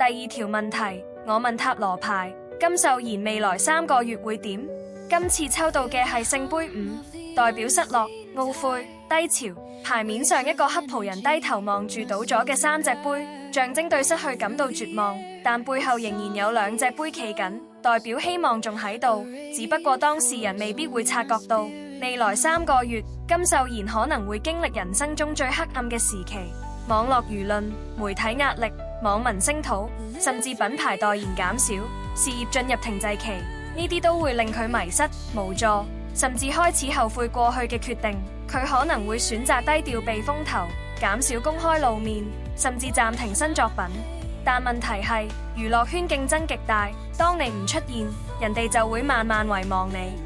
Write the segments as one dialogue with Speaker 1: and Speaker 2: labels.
Speaker 1: 第二條問題，我問塔羅牌，金秀賢未來3個月會點？今次抽到嘅係聖杯5，代表失落、懊悔、低潮。牌面上一個黑袍人低頭望住倒咗嘅3隻杯，象徵對失去感到絕望，但背後仍然有2隻杯企緊，代表希望仲喺度，只不過當事人未必會察覺到。未來3個月，金秀賢可能會經歷人生中最黑暗嘅時期，網絡輿論、媒體壓力、網民聲討，甚至品牌代言減少，事業進入停滯期，呢啲都會令佢迷失、無助，甚至開始後悔過去嘅決定。佢可能會選擇低調避風頭，減少公開露面，甚至暫停新作品。但問題係，娛樂圈競爭極大，當你唔出現，人哋就會慢慢遺忘你。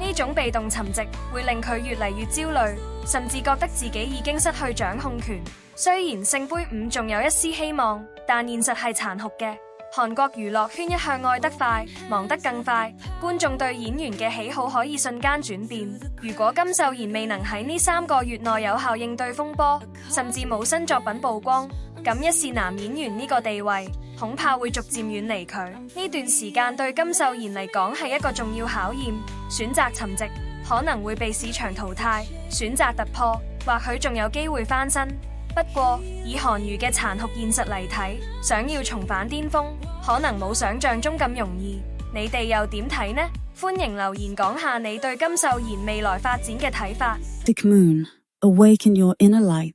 Speaker 1: 呢種被動沉寂會令佢越嚟越焦慮，甚至覺得自己已經失去掌控權。雖然聖杯5仲有一絲希望，但現實係殘酷嘅。韓國娛樂圈一向愛得快，忙得更快，觀眾對演員嘅喜好可以瞬間轉變。如果金秀賢未能喺呢3個月內有效應對風波，甚至冇新作品曝光，咁一線男演員呢個地位恐怕會逐漸遠離佢。呢段時間對金秀賢嚟講係一個重要考驗，選擇沉寂可能會被市場淘汰，選擇突破或許仲有機會翻身。不過以韓娛嘅殘酷現實嚟睇，想要重返巔峰，可能冇想象中咁容易。你哋又點睇呢？歡迎留言講下你對金秀賢未來發展嘅睇法。
Speaker 2: Dick Moon, awaken your inner light.